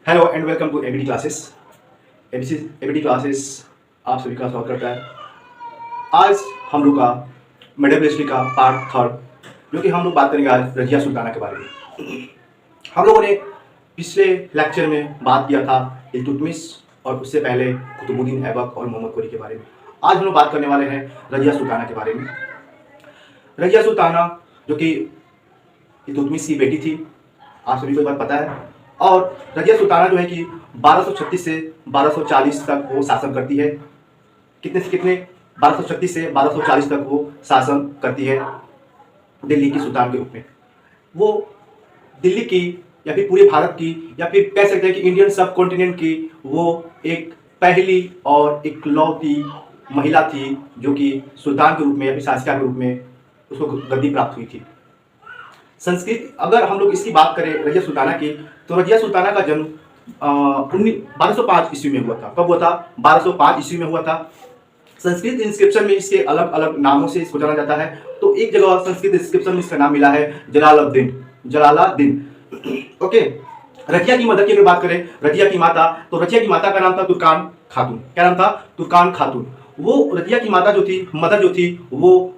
Hello and welcome to ABD classes. ABD classes आप सभी का स्वागत करता है। आज हम लोग का मेडल का पार्ट थर्ड, जो कि हम लोग बात करेंगे आज रजिया सुल्ताना के बारे में। हम लोगों ने पिछले लेक्चर में बात किया था इल्तुतमिश और उससे पहले कुतुबुद्दीन ऐबक और मोहम्मद घोरी के बारे में। आज हम लोग बात करने वाले हैं रजिया सुल्ताना के बारे में। रजिया सुल्ताना जो कि इल्तुतमिश की बेटी थी, आप सभी को ये बात पता है। और रजिया सुल्ताना जो है कि 1236 से 1240 तक वो शासन करती है। कितने से कितने? 1236 से 1240 तक वो शासन करती है दिल्ली की सुल्तान के रूप में। वो दिल्ली की या फिर पूरे भारत की या फिर कह सकते हैं कि इंडियन सब कॉन्टिनेंट की वो एक पहली और इकलौती महिला थी जो कि सुल्तान के रूप में या फिर शासिका के रूप में उसको गद्दी प्राप्त हुई थी। संस्कृत अगर हम लोग इसकी बात करें रजिया सुल्ताना की, तो रजिया सुल्ताना का जन्म 1205 ईस्वी में हुआ था। कब हुआ था? 1205 ईस्वी में हुआ था। संस्कृत इंस्क्रिप्शन में इसके अलग अलग नामों से इसको जाना जाता है। तो एक जगह संस्कृत इंस्क्रिप्शन में इसका नाम मिला है जलालुद्दीन। ओके। रजिया की मदर की अगर बात करें, रजिया की माता, तो रजिया की माता का नाम था तुर्कान खातून। क्या नाम था? तुर्कान खातून। वो रजिया की माता जो थी, मदर जो थी, वो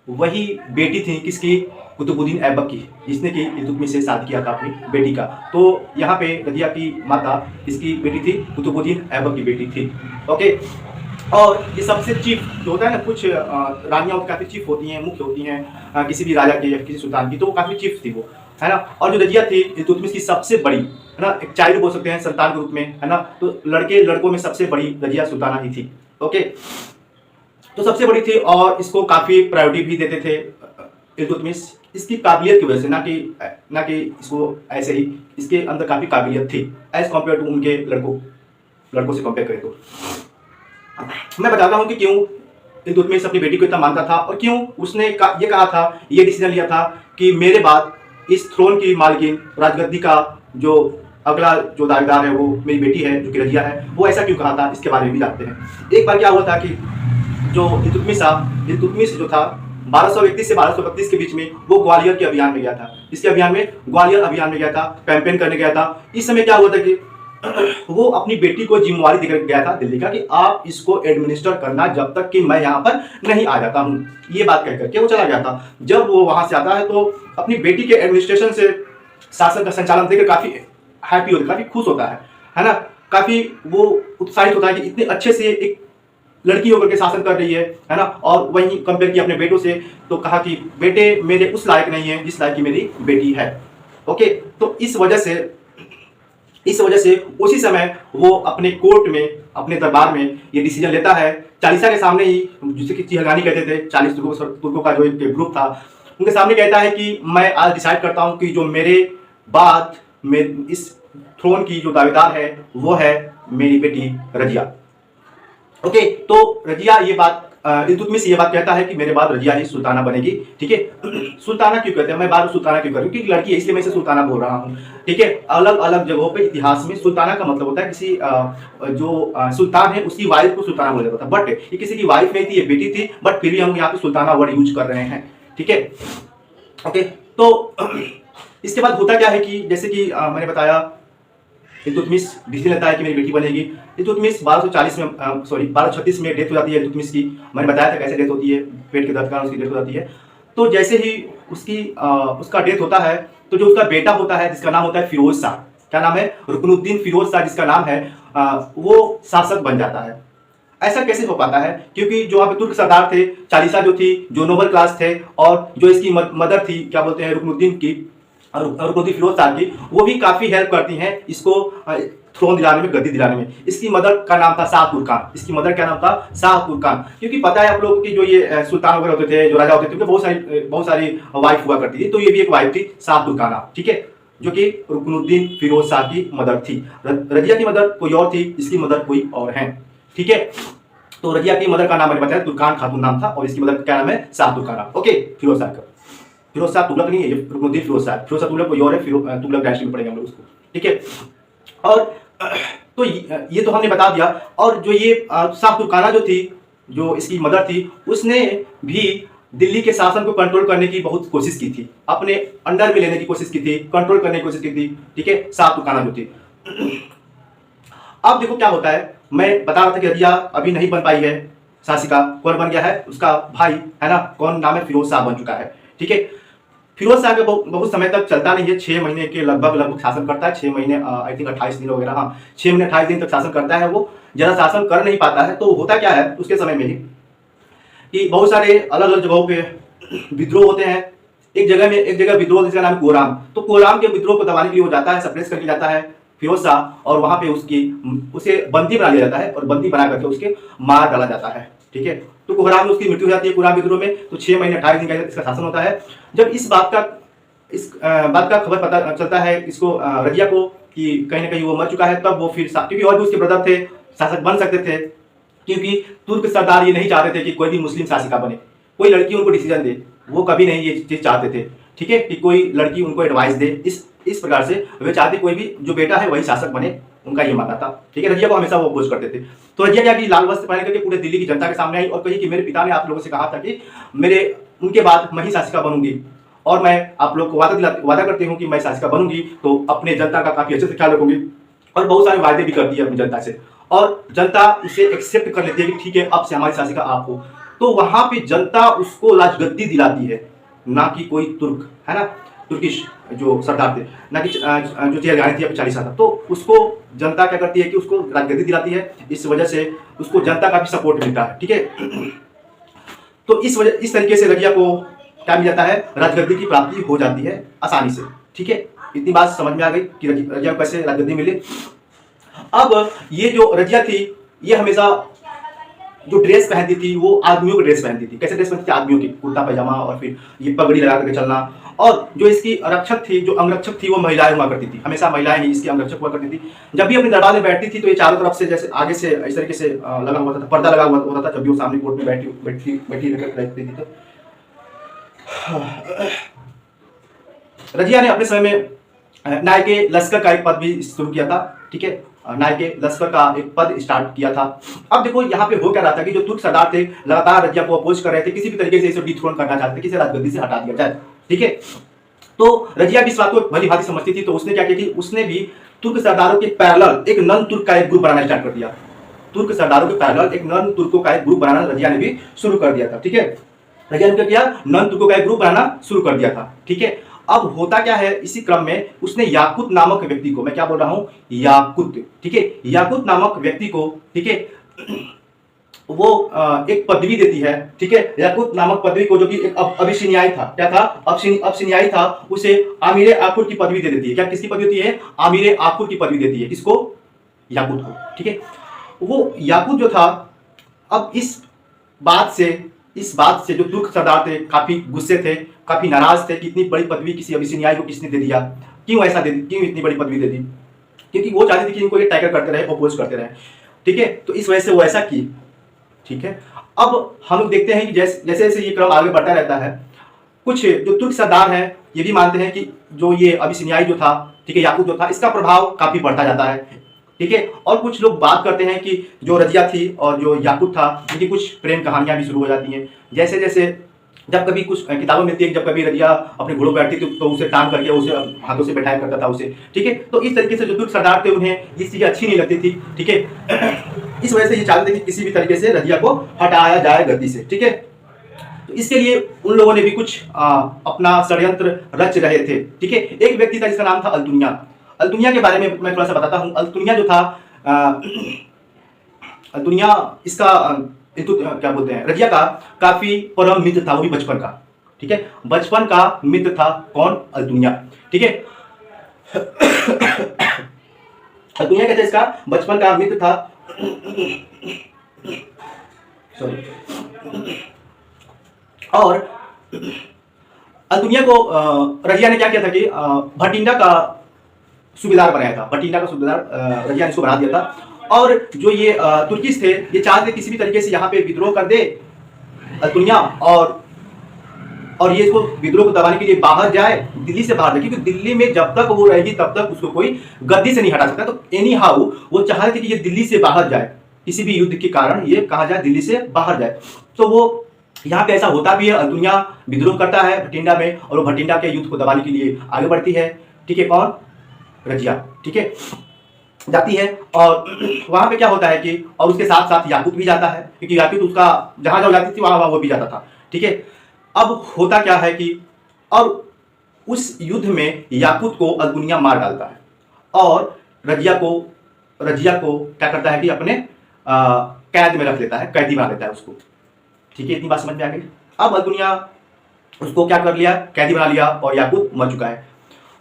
वही बेटी थी किसकी? कुतुबुद्दीन ऐबक की, जिसने कि इल्तुतमिश से शादी किया था अपनी बेटी का। तो यहाँ पे रजिया की माता इसकी बेटी थी, कुतुबुद्दीन ऐबक की बेटी थी। ओके। और ये सबसे चीफ जो होता है ना, कुछ रानियाँ काफ़ी चीफ होती हैं, मुख्य होती हैं किसी भी राजा की या किसी सुल्तान की, तो वो काफ़ी चीफ थी वो, है ना। और जो रजिया थी इल्तुतमिश की सबसे बड़ी, है ना, एक चाइल्ड बोल सकते हैं संतान के रूप में, है ना। तो लड़कों में सबसे बड़ी रजिया सुल्ताना ही थी। ओके। तो सबसे बड़ी थी और इसको काफ़ी प्रायोरिटी भी देते थे इल्तुतमिश, इसकी काबिलियत की वजह से, ना कि इसको ऐसे ही, इसके अंदर काफ़ी काबिलियत थी एज कम्पेयर टू उनके लड़कों से कंपेयर करें तो। मैं बताता हूँ कि क्यों इल्तुतमिश अपनी बेटी को इतना मानता था और क्यों उसने ये कहा था, ये डिसीजन लिया था कि मेरे बाद इस थ्रोन की मालकिन, राजगद्दी का जो अगला जो दावेदार है वो मेरी बेटी है जो कि रजिया है। वो ऐसा क्यों कहा था, इसके बारे में भी जानते हैं। एक बार क्या हुआ था कि जो इल्तुतमिश जो था 1231 से 1232 के बीच में वो ग्वालियर के अभियान में गया था। इसके अभियान में, ग्वालियर अभियान में गया था, कैंपेन करने गया था। इस समय क्या हुआ था कि वो अपनी बेटी को जिम्मेवारी देकर गया था दिल्ली का कि आप इसको एडमिनिस्टर करना जब तक कि मैं यहाँ पर नहीं आ जाता हूँ। ये बात कह करके वो चला गया था। जब वो वहां से आता है तो अपनी बेटी के एडमिनिस्ट्रेशन से, शासन का संचालन देकर काफी हैप्पी होता है, काफी खुश होता है ना। काफी वो उत्साहित होता है कि इतने अच्छे से एक लड़की होकर के शासन कर रही है ना। और वहीं कंपेयर किया अपने बेटों से, तो कहा कि बेटे मेरे उस लायक नहीं है जिस लायक की मेरी बेटी है। ओके। तो इस वजह से उसी समय वो अपने कोर्ट में, अपने दरबार में ये डिसीजन लेता है, चालीसा के सामने ही, जिसे कि चिहगानी कहते थे, 40 तुर्कों का जो एक ग्रुप था, उनके सामने कहता है कि मैं आज डिसाइड करता हूं कि जो मेरे बाद में इस थ्रोन की जो दावेदार है वो है मेरी बेटी रजिया। ओके। तो रजिया ये बात, इल्तुतमिश ये बात कहता है कि मेरे बाद रजिया ही सुल्ताना बनेगी। ठीक है। सुल्ताना क्यों कहते हैं, मैं बात सुल्ताना क्यों करूँ, क्योंकि लड़की है इसलिए मैं इसे सुल्ताना बोल रहा हूँ। ठीक है। अलग अलग जगहों पे इतिहास में सुल्ताना का मतलब होता है किसी जो सुल्तान है उसकी वाइफ को सुल्ताना बोला जाता था। बट ये किसी की वाइफ नहीं थी, ये बेटी थी, बट फिर भी हम यहाँ पे सुल्ताना वर्ड यूज कर रहे हैं। ठीक है। ओके। तो इसके बाद होता क्या है कि जैसे कि मैंने बताया, इल्तुतमिश डिसीजन लेता है कि मेरी बेटी बनेगी। इल्तुतमिश 1236 में डेथ हो जाती है इल्तुतमिश की। मैंने बताया था कैसे डेथ होती है, पेट के दर्द के कारण उसकी डेथ हो जाती है। तो जैसे ही उसका डेथ होता है, तो जो उसका बेटा होता है जिसका नाम होता है फिरोज शाह, क्या नाम है? रुकनुद्दीन फिरोज शाह जिसका नाम है, वो शासक बन जाता है। ऐसा कैसे हो पाता है? क्योंकि जो वहाँ पे तुर्क सरदार थे, चालीसा जो थी, जो नोबल क्लास थे, और जो इसकी मदर थी, क्या बोलते हैं, रुकनुद्दीन की, और रुकनुद्दीन फिरोज शाह की, वो भी काफी हेल्प करती हैं इसको थ्रोन दिलाने में, गद्दी दिलाने में। इसकी मदर का नाम था शाह तुर्कान। इसकी मदर का नाम था शाह तुर्कान। क्योंकि पता है आप लोगों की जो ये सुल्तान वगैरह होते थे, जो राजा होते थे, उनके बहुत सारी वाइफ हुआ करती थी। तो ये भी एक वाइफ थी, शाह तुर्काना। ठीक है। जो कि रुकनुद्दीन फिरोज शाह की मदर थी। रजिया की मदर कोई और थी, इसकी मदर कोई और है। ठीक है। तो रजिया की मदर का नाम मैंने बताया, तुर्कान खातून नाम था, और इसकी मदर का क्या नाम है? शाह तुर्काना। ओके। फिरोज शाह का, फिरोज शाह तुगलक नहीं है, रुकनुद्दीन फिरोज शाह तुगलक कोई और है, तुगलक डायनेस्टी में पढ़ेंगे हम लोग उसको। ठीक है। और तो ये तो हमने बता दिया। और जो ये शाह तुर्काना जो थी, जो इसकी मदर थी, उसने भी दिल्ली के शासन को कंट्रोल करने की बहुत कोशिश की थी, अपने अंडर में लेने की कोशिश की थी, कंट्रोल करने की कोशिश की थी। ठीक है। शाह तुर्काना जो थी, अब देखो क्या होता है, मैं बता रहा था कि रजिया अभी नहीं बन पाई है शासिका। कौन बन गया है? उसका भाई, है ना, कौन नाम है, फिरोज शाह बन चुका है। ठीक है, फिरोज शाह का बहुत समय तक चलता नहीं है, 6 महीने के लगभग शासन करता है। 6 महीने, आई थिंक 28 दिन वगैरह, हाँ 6 महीने 28 दिन तक शासन करता है। वो ज़्यादा शासन कर नहीं पाता है। तो होता क्या है उसके समय में ही कि बहुत सारे अलग अलग जगहों पे विद्रोह होते हैं। एक जगह विद्रोह जिसका नाम कोराम, तो कोराम के विद्रोह को दबाने के लिए वो जाता है, सप्रेस करके जाता है फिरोज शाह, और वहां पे उसे बंदी बना लिया जाता है और बंदी बना करके उसके मार डाला जाता है। ठीक है, तो कोराम में उसकी मृत्यु हो जाती है कोराम विद्रोह में। तो 6 महीने 28 दिन का इसका शासन होता है। जब इस बात का खबर पता चलता है इसको, रजिया को, कि कहीं ना कहीं वो मर चुका है, तब वो फिर, क्योंकि और भी उसके ब्रदर थे, शासक बन सकते थे, क्योंकि तुर्क सरदार ये नहीं चाहते थे कि कोई भी मुस्लिम शासिका बने, कोई लड़की उनको डिसीजन दे। वो कभी नहीं ये चीज चाहते थे। ठीक है, कि कोई लड़की उनको एडवाइस दे, इस प्रकार से वे चाहते कोई भी जो बेटा है वही शासक बने, उनका ये मानना था। ठीक है, रजिया को हमेशा वो अपोज करते थे। तो रजिया क्या की, लाल वस्त्र पहन करके पूरे दिल्ली की जनता के सामने आई और कही कि मेरे पिता ने आप लोगों से कहा था कि उनके बाद मैं ही शासिका बनूंगी, और मैं आप लोग को वादा करती हूँ कि मैं शासिका बनूंगी तो अपने जनता का काफी अच्छे से ख्याल रखूंगी। और बहुत सारे वायदे भी करती है अपनी जनता से, और जनता उसे एक्सेप्ट कर लेती है कि ठीक है अब से हमारी शासिका आप हो। तो वहां पे जनता उसको राजगद्दी दिलाती है, ना कि कोई तुर्क, है ना, तुर्किश जो सरदार थे, ना कि जो रानी थी 40 साल, तो उसको जनता क्या करती है कि उसको राजगद्दी दिलाती है। इस वजह से उसको जनता का भी सपोर्ट मिलता है। ठीक है, तो इस तरीके से रजिया को क्या मिल जाता है, राजगद्दी की प्राप्ति हो जाती है आसानी से। ठीक है, इतनी बात समझ में आ गई कि रजिया को कैसे राजगद्दी मिली। अब ये जो रजिया थी, ये हमेशा जो ड्रेस पहनती थी वो आदमियों की ड्रेस पहनती थी। कैसे ड्रेस पहनती थी? आदमियों की, कुर्ता पैजामा और फिर ये पगड़ी लगा करके चलना। और जो इसकी आरक्षक थी, जो अंगरक्षक थी, वो महिलाएं हुआ करती थी। हमेशा महिलाएं ही इसकी अंगरक्षक हुआ करती थी। जब भी अपने दरबार में बैठती थी तो ये चारों तरफ से, जैसे आगे से इस तरीके से लगा हुआ था, पर्दा लगा हुआ होता था जब भी वो सामने कोर्ट में बैठी रहती थी। तो रजिया ने अपने समय में नायक लश्कर का एक पद भी शुरू किया था। ठीक है, नायक लश्कर का एक पद स्टार्ट किया था। अब देखो यहाँ पे हो क्या रहा था कि जो तुर्क सरदार थे लगातार रजिया को अपोज कर रहे थे, किसी भी तरीके से इसे डिथ्रोन करना चाहते थे, किसी राजगद्दी से हटा दिया जाए। ठीक है, तो रजिया भी इस बात को भली भांति समझती थी। तो उसने क्या किया कि उसने भी तुर्क सरदारों के पैरेलल एक नन तुर्क का एक ग्रुप बनाना स्टार्ट कर दिया। तुर्क सरदारों के पैरेलल एक नन तुर्कों का एक ग्रुप बनाना रजिया ने भी शुरू कर दिया था। ठीक है, रजिया ने क्या किया, नन तुर्कों का एक ग्रुप बनाना शुरू कर दिया था। ठीक है, अब होता क्या है, इसी क्रम में उसने याकूत नामक व्यक्ति को, मैं क्या बोल रहा हूं, याकूत। ठीक है, याकूत नामक व्यक्ति को, ठीक है, वो एक पदवी देती है। ठीक है, याकूत नामक पदवी को, जो कि एक अबिसिनियाई था, क्या था, अबिसिनियाई था, उसे आमिर आकुर की पदवी दे देती है। क्या, किसकी पदवी देती है? आमिर आकुर की पदवी देती है। किसको? याकूत को। ठीक है, वो याकूत जो था, अब इस बात से जो तुर्क सरदार थे काफी गुस्से थे, काफी नाराज थे कि इतनी बड़ी पदवी किसी अबिसिनियाई को किसने दे दिया, क्यों ऐसा दे दी, क्यों इतनी बड़ी पदवी दे दी, क्योंकि वो चाहते थे कि इनको ये टैकल करते रहे, अपोज करते रहे। ठीक है, तो इस वजह से वो ऐसा की। ठीक है, अब हम लोग देखते हैं कि जैसे जैसे ये क्रम आगे बढ़ता रहता है, कुछ जो तुर्क सरदार हैं ये भी मानते हैं कि जो ये अबिसिनियाई जो था, ठीक है, याकूत जो था, इसका प्रभाव काफी बढ़ता जाता है। ठीक है, और कुछ लोग बात करते हैं कि जो रजिया थी और जो याकूत था, इनकी कुछ प्रेम कहानियां भी शुरू हो जाती हैं। जैसे जैसे जब कभी कुछ किताबों मिलती है, जब कभी रजिया अपने घोड़ों पर बैठती थी तो उसे टांग करके उसे हाथों से बैठाया करता था उसे। ठीक है, तो इस तरीके से जो तुर्क सरदार थे उन्हें ये चीजें अच्छी नहीं लगती थी। ठीक है, इस वजह से ये चाहते थे कि किसी भी तरीके से रजिया को हटाया जाए गद्दी से। ठीक है, तो इसके लिए उन लोगों ने भी कुछ अपना षड्यंत्र रच रहे थे। ठीक है, एक व्यक्ति था जिसका नाम था अल्तुनिया। अल्तुनिया के बारे में मैं थोड़ा सा बताता हूँ। अल्तुनिया जो था, अल्तुनिया इसका क्या बोलते हैं, रजिया का काफी परम मित्र था, वो भी बचपन का। ठीक है, बचपन का मित्र था कौन? अल्तुनिया। ठीक है, अल्तुनिया कहते हैं इसका बचपन का मित्र था। सॉरी, और अल्तुनिया को रजिया ने क्या किया था कि भटिंडा का सूबेदार बनाया था। भटिंडा का सूबेदार रजिया ने इसको बना दिया था। और जो ये तुर्किश थे, ये चाहते किसी भी तरीके से यहाँ पे विद्रोह कर दे अल्तुनिया, और ये इसको विद्रोह को दबाने के लिए बाहर जाए, दिल्ली से बाहर जाए, क्योंकि दिल्ली में जब तक वो रहेगी तब तक उसको कोई गद्दी से नहीं हटा सकता। तो एनी हाउ वो चाहते थे कि ये दिल्ली से बाहर जाए, किसी भी युद्ध के कारण ये कहा जाए, दिल्ली से बाहर जाए। तो वो यहाँ पे ऐसा होता भी है, अल्तुनिया विद्रोह करता है भटिंडा में, और वो भटिंडा के युद्ध को दबाने के लिए आगे बढ़ती है। ठीक है, कौन? रजिया। ठीक है, जाती है और वहाँ पे क्या होता है कि और उसके साथ साथ याकूत भी जाता है, क्योंकि याकूत उसका जहाँ जहाँ जाती थी वहाँ वो भी जाता था। ठीक है, अब होता क्या है कि और उस युद्ध में याकूत को अल-कुनिया मार डालता है और रजिया को क्या करता है कि अपने कैद में रख लेता है, कैदी बना लेता है उसको। ठीक है, इतनी बात समझ में आ गई। अब अल-कुनिया उसको क्या कर लिया, कैदी बना लिया और याकूत मर चुका है।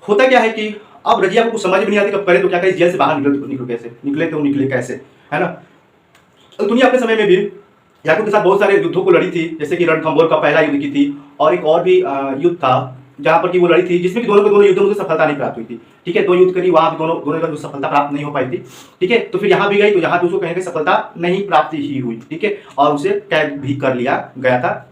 होता क्या है कि अब रजिया को कुछ समझ में नहीं आती, कब करे तो क्या करे, जेल से बाहर निकले कैसे, है ना। दुनिया अपने समय में भी याकूब के साथ बहुत सारे युद्धों को लड़ी थी, जैसे कि रणथंबोर का पहला युद्ध की थी और एक और भी युद्ध था जहां पर कि वो लड़ी थी, जिसमें कि दोनों के दोनों युद्धों में सफलता नहीं प्राप्त हुई थी। ठीक है, 2 युद्ध करी, वहां दोनों दोनों का सफलता प्राप्त नहीं हो पाई थी। ठीक है, तो फिर यहाँ भी गई तो यहाँ भी उसको कहीं ना कहीं सफलता नहीं प्राप्ति ही हुई। ठीक है, और उसे कैद भी कर लिया गया था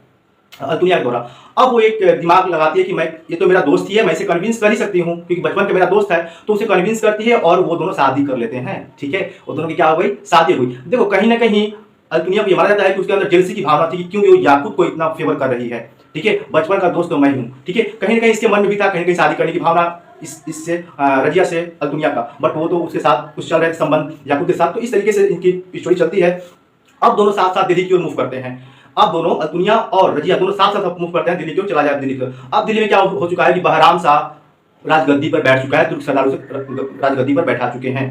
दुनिया के द्वारा। अब वो एक दिमाग लगाती है कि मैं, ये तो मेरा दोस्त ही है, मैं इसे कन्विंस कर ही सकती हूँ क्योंकि बचपन का मेरा दोस्त है, तो उसे कन्विंस करती है और वो दोनों शादी कर लेते हैं। ठीक है, वो दोनों की क्या हो गई, शादी हो गई। देखो कहीं ना कहीं अल-कुनिया को ये माना जाता है कि उसके अंदर जेलसी की भावना थी कि क्यों वो याकूब को इतना फेवर कर रही है। ठीक है, बचपन का दोस्त तो मैं हूँ। ठीक है, कहीं ना कहीं इसके मन में भी था कहीं ना कहीं शादी करने की भावना इससे रजिया से अल-कुनिया का, बट वो तो उसके साथ कुछ चल रहे संबंध याकूब के साथ, तो इस तरीके से इनकी स्टोरी चलती है। अब दोनों साथ साथ दिल्ली की ओर मूव करते हैं। अब दोनों अल-कुनिया और रजिया दोनों साथ साथ मूव करते हैं दिल्ली की ओर, चला जाए दिल्ली की ओर। अब दिल्ली में क्या हो चुका है कि बहराम शाह राजगद्दी पर बैठ चुका है, तुर्क सरदारों से राजगद्दी पर बैठा चुके हैं।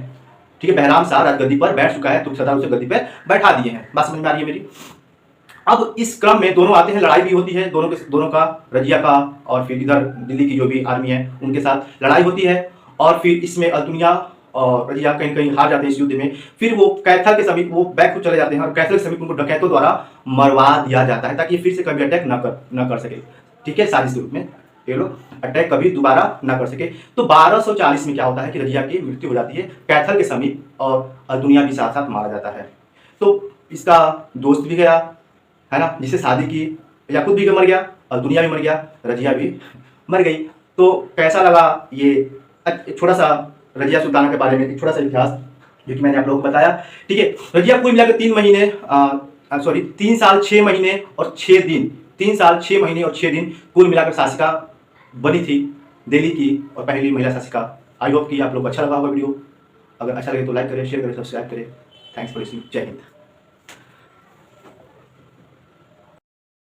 ठीक है, बहराम शाह राजगद्दी पर बैठ चुका है, तुर्क सरदारों से गद्दी पर बैठा दिए हैं। बात समझ में आ रही है मेरी। अब इस क्रम में दोनों आते हैं, लड़ाई भी होती है दोनों का, रजिया का और फिर इधर दिल्ली की जो भी आर्मी है उनके साथ लड़ाई होती है और फिर इसमें अल-कुनिया और रजिया कहीं कहीं हार जाते हैं इस युद्ध में। फिर वो कैथल के समीप वो बैक को चले जाते हैं और कैथल के समीप उनको डकैतों द्वारा मरवा दिया जाता है ताकि ये फिर से कभी अटैक न कर सके। ठीक है, साजिश के रूप में ये लोग अटैक कभी दोबारा न कर सके। तो 1240 में क्या होता है कि रजिया की मृत्यु हो जाती है कैथल के समीप और अल-कुनिया भी साथ साथ मारा जाता है। तो इसका दोस्त भी गया, है ना, जिसे शादी की, याकूब भी मर गया और दुनिया भी मर गया, रजिया भी मर गई। तो कैसा लगा ये छोटा सा रजिया सुल्ताना के बारे में एक छोटा सा इतिहास जो कि मैंने आप लोगों को बताया। ठीक है, रजिया कुल मिलाकर 3 साल 6 महीने और 6 दिन 3 साल 6 महीने और 6 दिन कुल मिलाकर शासिका बनी थी दिल्ली की और पहली महिला शासिका। आई होप कि आप लोग को अच्छा लगा होगा वीडियो। अगर अच्छा लगे तो लाइक करें, शेयर करें, सब्सक्राइब करें। Thanks for listening. जय हिंद।